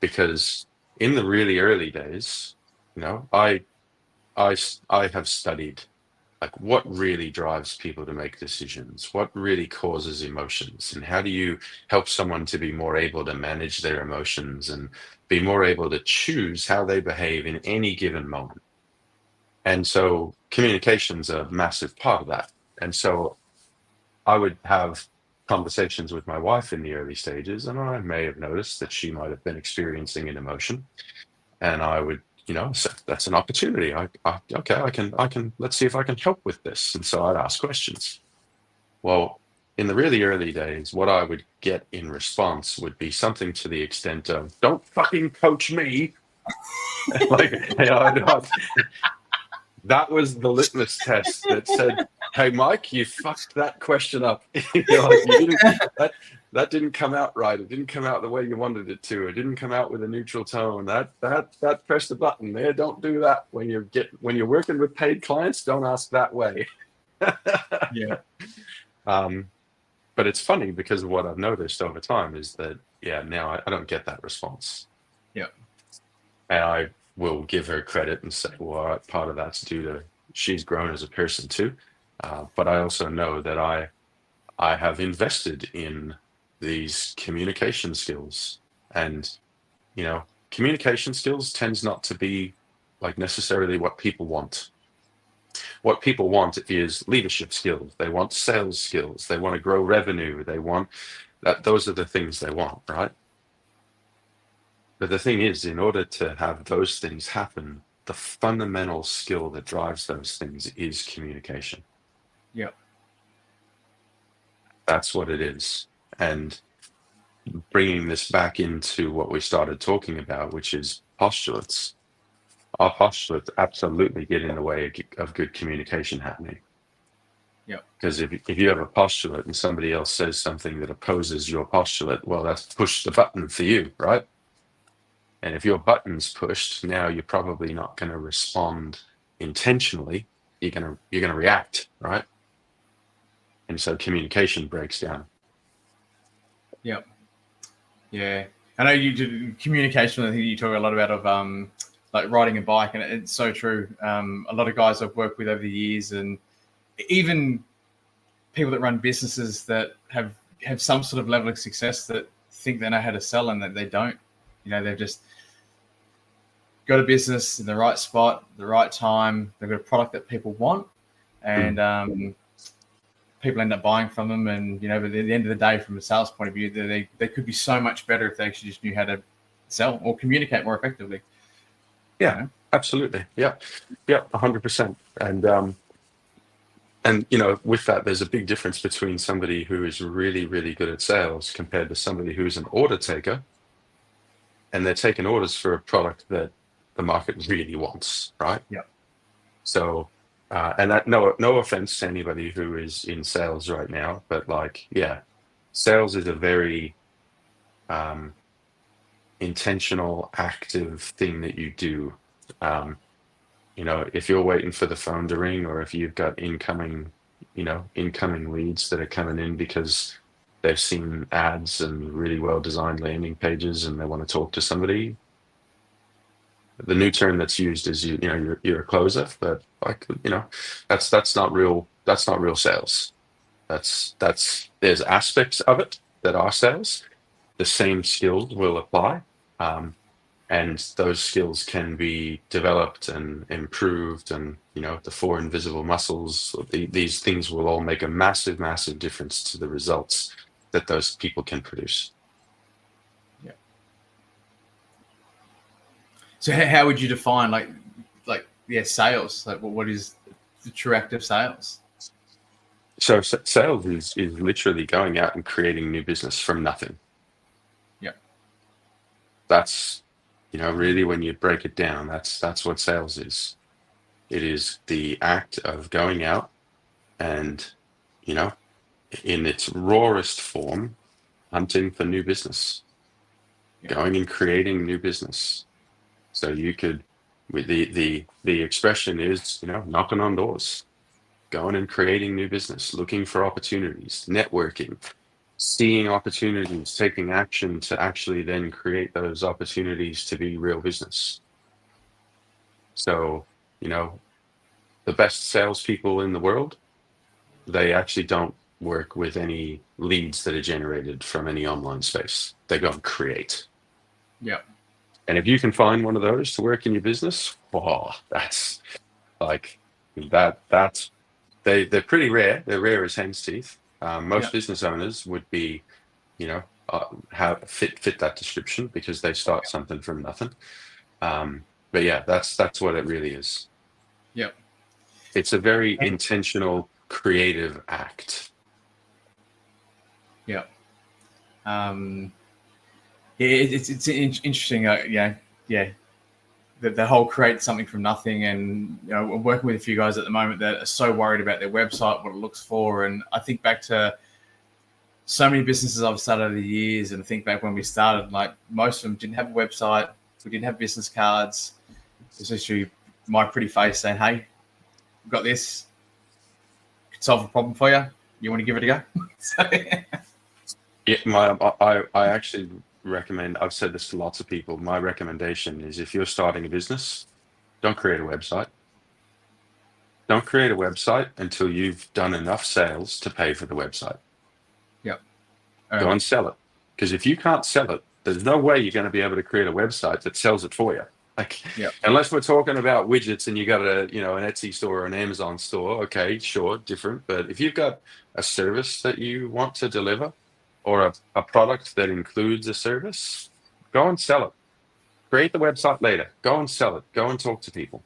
because in the really early days, you know, I have studied like what really drives people to make decisions, what really causes emotions, and how do you help someone to be more able to manage their emotions and be more able to choose how they behave in any given moment. And so communication's a massive part of that. And so I would have conversations with my wife in the early stages, and I may have noticed that she might have been experiencing an emotion, and I would, you know, so that's an opportunity. Okay, I can, let's see if I can help with this. And so I'd ask questions. Well, in the really early days, what I would get in response would be something to the extent of, "Don't fucking coach me." Like, you know, that was the litmus test that said, "Hey, Mike, you fucked that question up." You know, like, that didn't come out right. It didn't come out the way you wanted it to. It didn't come out with a neutral tone. That pressed the button there. Don't do that when you're working with paid clients. Don't ask that way. Yeah. But it's funny because what I've noticed over time is that, now I don't get that response. Yeah. And I will give her credit and say, well, all right, part of that's due to she's grown as a person too. But I also know that I have invested in these communication skills. And, communication skills tends not to be like necessarily what people want. What people want is leadership skills. They want sales skills. They want to grow revenue. They want that. Those are the things they want, right? But the thing is, in order to have those things happen, the fundamental skill that drives those things is communication. Yeah. That's what it is. And bringing this back into what we started talking about, which is postulates. Our postulates absolutely get in the way of good communication happening. Yeah. Because if you have a postulate and somebody else says something that opposes your postulate, well, that's push the button for you, right? And if your button's pushed, now you're probably not going to respond intentionally. You're going to react, right? And so communication breaks down. Yeah. Yeah. I know you do communication. I think you talk a lot about of like riding a bike, and it's so true. A lot of guys I've worked with over the years, and even people that run businesses that have some sort of level of success that think they know how to sell and that they don't. They've just got a business in the right spot, the right time. They've got a product that people want, and people end up buying from them. And but at the end of the day, from a sales point of view, they could be so much better if they actually just knew how to sell or communicate more effectively. Yeah, absolutely. Yeah, 100%. And with that, there's a big difference between somebody who is really, really good at sales compared to somebody who's an order taker, and they're taking orders for a product that the market really wants, right? Yeah. So, and that no offense to anybody who is in sales right now, but sales is a very intentional, active thing that you do. If you're waiting for the phone to ring, or if you've got incoming leads that are coming in because they've seen ads and really well-designed landing pages and they want to talk to somebody, the new term that's used is you're a closer, but that's not real sales. There's aspects of it that are sales. The same skills will apply. And those skills can be developed and improved, and the 4 invisible muscles. These things will all make a massive, massive difference to the results that those people can produce. Yeah. So how would you define sales? Like, what is the true act of sales? So sales is literally going out and creating new business from nothing. Yeah. That's really, when you break it down, that's what sales is. It is the act of going out and, in its rawest form, hunting for new business, going and creating new business. So you could, with the expression is, knocking on doors, going and creating new business, looking for opportunities, networking, seeing opportunities, taking action to actually then create those opportunities to be real business. So, the best salespeople in the world, they actually don't work with any leads that are generated from any online space. They go and create. Yeah. And if you can find one of those to work in your business, that's like that's they're pretty rare. They're rare as hen's teeth. Most business owners would be, have fit that description because they start something from nothing. But yeah, that's what it really is. Yep. It's a very intentional, creative act. Yeah. It's interesting. The whole create something from nothing, and I'm working with a few guys at the moment that are so worried about their website, what it looks for, and I think back to so many businesses I've started over the years, and I think back when we started, like most of them didn't have a website, we didn't have business cards. It was literally my pretty face saying, "Hey, we've got this. solve a problem for you. You want to give it a go? So, Yeah, I actually recommend, I've said this to lots of people. My recommendation is if you're starting a business, don't create a website. Don't create a website until you've done enough sales to pay for the website. Yep. Go and sell it. Because if you can't sell it, there's no way you're going to be able to create a website that sells it for you. Like, unless we're talking about widgets and you got an Etsy store or an Amazon store, okay, sure, different. But if you've got a service that you want to deliver or a product that includes a service, go and sell it. Create the website later. Go and sell it. Go and talk to people.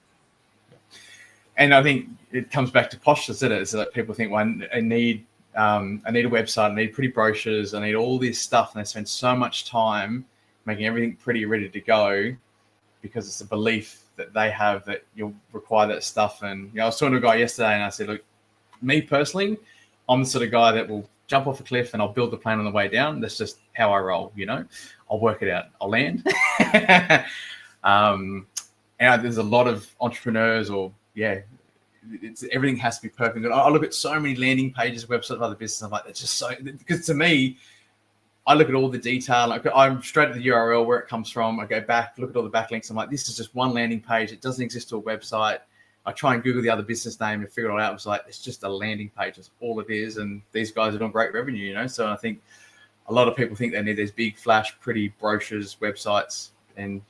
And I think it comes back to posture, isn't it? It's like people think, well, I need a website, I need pretty brochures, I need all this stuff, and they spend so much time making everything pretty ready to go because it's a belief that they have that you'll require that stuff. And I was talking to a guy yesterday, and I said, look, me personally, I'm the sort of guy that will jump off a cliff and I'll build the plane on the way down. That's just how I roll, I'll work it out. I'll land. And there's a lot of entrepreneurs everything has to be perfect. I look at so many landing pages, websites of other businesses. I'm like, that's just so, because to me, I look at all the detail. I'm straight at the URL where it comes from. I go back, look at all the backlinks. I'm like, this is just one landing page. It doesn't exist to a website. I try and Google the other business name and figure it all out. It's like, it's just a landing page. That's all it is. And these guys are doing great revenue, So I think a lot of people think they need these big, flash, pretty brochures, websites. And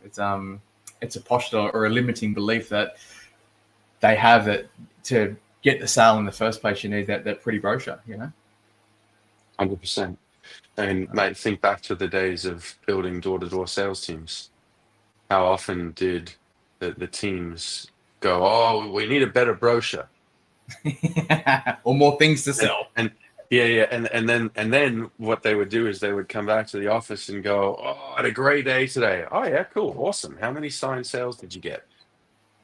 it's a posture or a limiting belief that they have that to get the sale in the first place, you need that pretty brochure, 100%. And mate, think back to the days of building door-to-door sales teams. How often did the teams go, oh, we need a better brochure, or more things to sell? And then what they would do is they would come back to the office and go, oh, I had a great day today. Oh yeah, cool, awesome. How many signed sales did you get?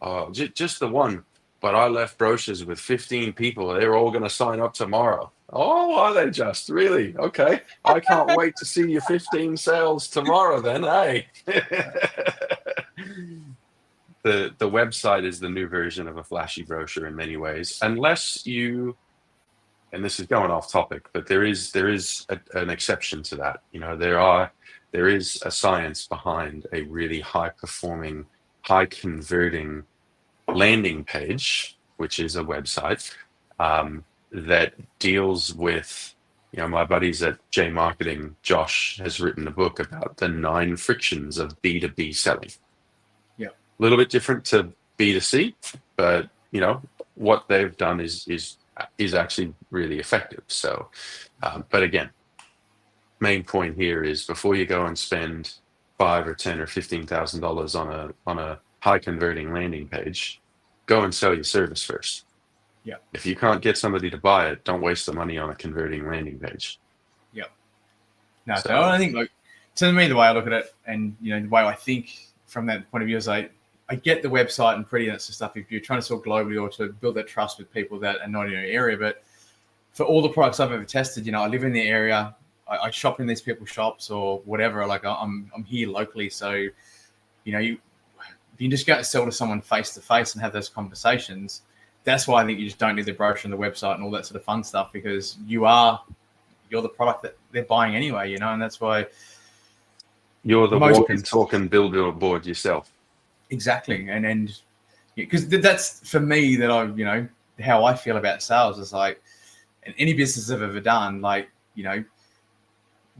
Oh, just the one. But I left brochures with 15 people. They're all going to sign up tomorrow. Oh, are they just? Really? Okay. I can't wait to see your 15 sales tomorrow then, hey? The website is the new version of a flashy brochure in many ways. Unless you, and this is going off topic, but there is an exception to that. There is a science behind a really high-performing, high-converting landing page, which is a website that deals with, my buddies at J Marketing, Josh has written a book about the 9 frictions of B2B selling. Yeah, a little bit different to B2C, but what they've done is actually really effective. So, but again, main point here is before you go and spend $5,000 or $10,000 or $15,000 on a high converting landing page, go and sell your service first. Yeah. If you can't get somebody to buy it, don't waste the money on a converting landing page. Yeah. No, so I think, to me, the way I look at it, and the way I think from that point of view is I get the website and pretty that stuff if you're trying to sell globally or to build that trust with people that are not in your area. But for all the products I've ever tested, I live in the area, I shop in these people's shops or whatever. Like I'm here locally, so you can just go and sell to someone face to face and have those conversations. That's why I think you just don't need the brochure and the website and all that sort of fun stuff, because you're the product that they're buying anyway, and that's why you're the walk and talk and build a board yourself. Exactly. And because that's for me that how I feel about sales is like, and any business I've ever done, like,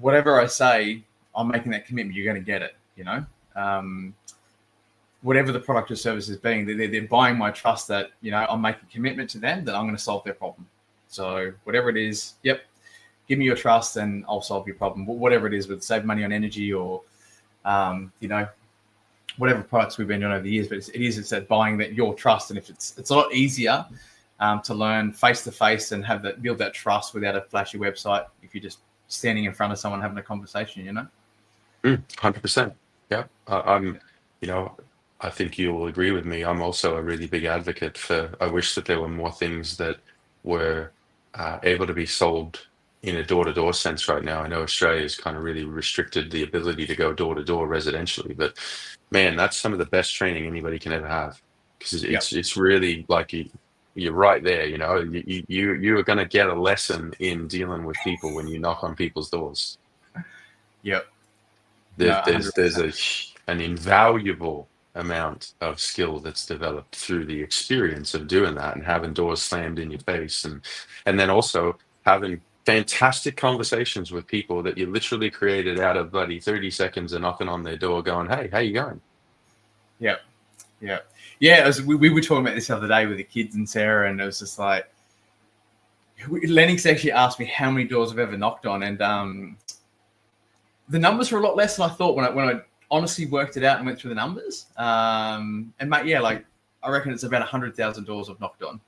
whatever I say, I'm making that commitment, you're going to get it, whatever the product or service is being, they're buying my trust that, I'll make a commitment to them that I'm going to solve their problem. So whatever it is, give me your trust and I'll solve your problem. Whatever it is, with save money on energy or, whatever products we've been doing over the years, but it's that buying that your trust. And if it's a lot easier to learn face to face and build that trust without a flashy website, if you're just standing in front of someone having a conversation, 100%. Yeah. I think you'll agree with me. I'm also a really big advocate I wish that there were more things that were able to be sold in a door-to-door sense right now. I know Australia has kind of really restricted the ability to go door-to-door residentially, but man, that's some of the best training anybody can ever have, because it's really like you're right there. You know, you are going to get a lesson in dealing with people when you knock on people's doors. Yep. There's No, there's 100%. there's an invaluable amount of skill that's developed through the experience of doing that and having doors slammed in your face, and then also having fantastic conversations with people that you literally created out of 30 seconds of knocking on their door going, hey, how you going? Yep. Yep. Yeah, we were talking about this the other day with the kids and Sarah, and it was just like, Lennox actually asked me how many doors I've ever knocked on, and the numbers were a lot less than I thought when I honestly worked it out and went through the numbers. And mate, yeah, like I reckon it's about 100,000 doors I've knocked on.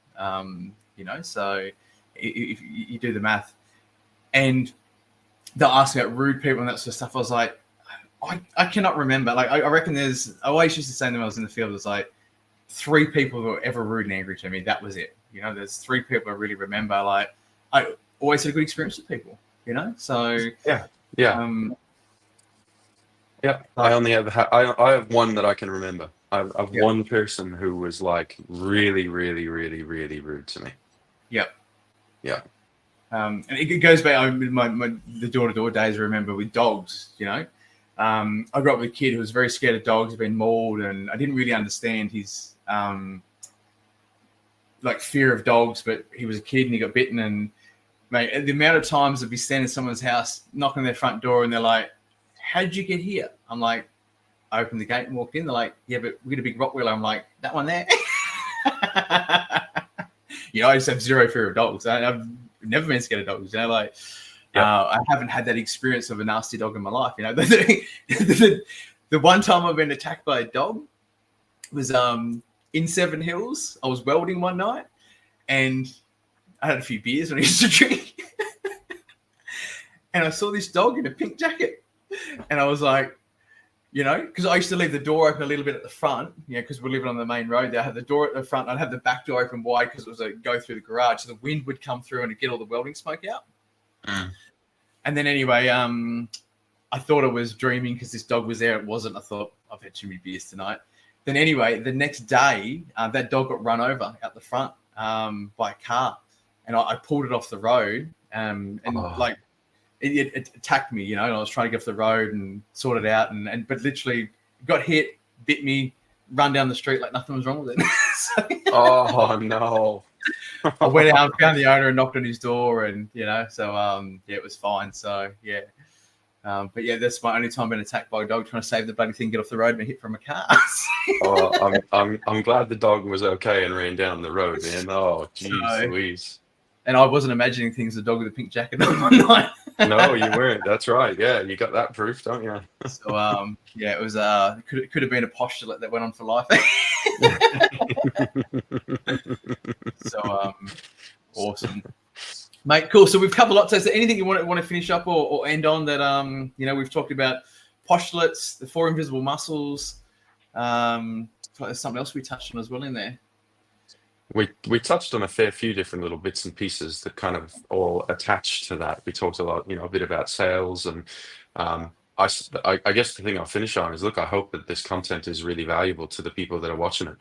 You know, so if you do the math, and they'll ask about rude people and that sort of stuff. I was like, I cannot remember. Like I reckon I always used to say when I was in the field, it's like 3 people who were ever rude and angry to me. That was it. You know, there's 3 people I really remember. Like I always had a good experience with people. You know, so yeah. Yeah, like, I have one that I can remember. I've Yeah. one person who was like really, really, really, really rude to me. Yep. Yeah. And it goes back the door-to-door days I remember with dogs, you know. I grew up with a kid who was very scared of dogs, had been mauled, and I didn't really understand his like fear of dogs, but he was a kid and he got bitten, and mate, the amount of times I'd be standing in someone's house, knocking on their front door, and they're like, how'd you get here? I'm like, I opened the gate and walked in. They're like, yeah, but we got a big Rottweiler. I'm like, that one there? You know, I just have zero fear of dogs. I've never been scared of dogs. You know, like, I haven't had that experience of a nasty dog in my life. You know, the one time I've been attacked by a dog was in Seven Hills. I was welding one night, and I had a few beers when I used to drink. And I saw this dog in a pink jacket. And I was like, you know, because I used to leave the door open a little bit at the front, you know, because we're living on the main road there. I had the door at the front. I'd have the back door open wide because it was a go through the garage. So the wind would come through and it'd get all the welding smoke out. And then anyway, I thought I was dreaming because this dog was there. It wasn't. I thought, I've had too many beers tonight. Then anyway, the next day, that dog got run over out the front by a car. And I pulled it off the road like, it attacked me, you know, and I was trying to get off the road and sort it out, but literally got hit, bit me, run down the street like nothing was wrong with it. So, oh no! I went out, found the owner, and knocked on his door, and you know, so yeah, it was fine. So yeah, but yeah, that's my only time I've been attacked by a dog trying to save the bloody thing, get off the road, and been hit from a car. Oh, I'm glad the dog was okay and ran down the road, man. Oh, jeez Louise. And I wasn't imagining things, the dog with a pink jacket on one night. No, you weren't. That's right. Yeah, you got that proof, don't you? So yeah, it was could have been a postulate that went on for life. So awesome, mate. Cool. So we've covered lots. So is there anything you want to finish up or end on that? You know, we've talked about postulates, the 4 invisible muscles. There's something else we touched on as well in there. We touched on a fair few different little bits and pieces that kind of all attached to that. We talked a lot, you know, a bit about sales, and I guess the thing I'll finish on is, look, I hope that this content is really valuable to the people that are watching it,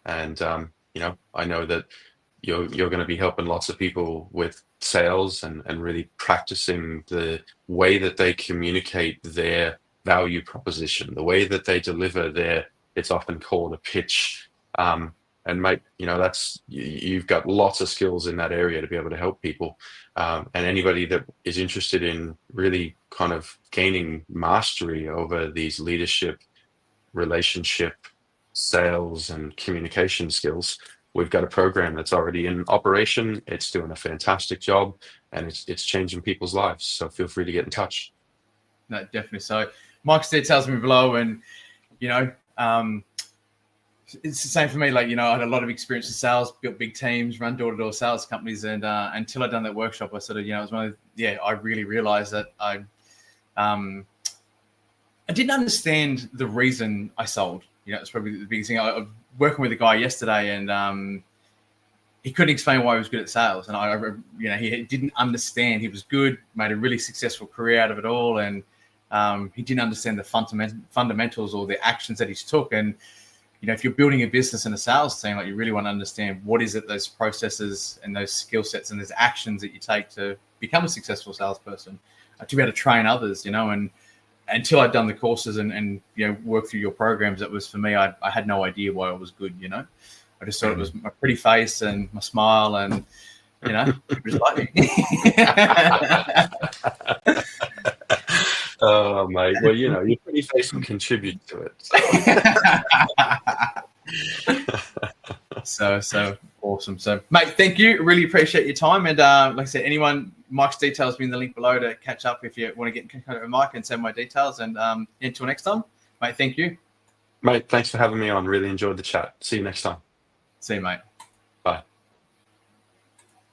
and you know, I know that you're going to be helping lots of people with sales and really practicing the way that they communicate their value proposition, the way that they deliver their, it's often called a pitch. And mate, you know, you've got lots of skills in that area to be able to help people. And anybody that is interested in really kind of gaining mastery over these leadership, relationship, sales, and communication skills, we've got a program that's already in operation. It's doing a fantastic job, and it's changing people's lives. So feel free to get in touch. No, definitely. So Mike's details me below, and you know, it's the same for me. Like, you know, I had a lot of experience in sales, built big teams, run door-to-door sales companies, and until I'd done that workshop, I sort of, you know, it was I really realized that I didn't understand the reason I sold. You know, it's probably the biggest thing. I was working with a guy yesterday, and he couldn't explain why he was good at sales, and you know, he didn't understand. He was good, made a really successful career out of it all, and he didn't understand the fundamentals or the actions that he took. And if you're building a business and a sales team, like you really want to understand what is it, those processes and those skill sets and those actions that you take to become a successful salesperson, to be able to train others, and until I'd done the courses and worked through your programs, it was for me, I had no idea why I was good, I just thought it was my pretty face and my smile and, people just like me. Oh, mate. Well, your pretty face will contribute to it. So awesome. So, mate, thank you. Really appreciate your time. And like I said, Mike's details will be in the link below to catch up if you want to get in contact with Mike and send my details. And until next time, mate, thank you. Mate, thanks for having me on. Really enjoyed the chat. See you next time. See you, mate.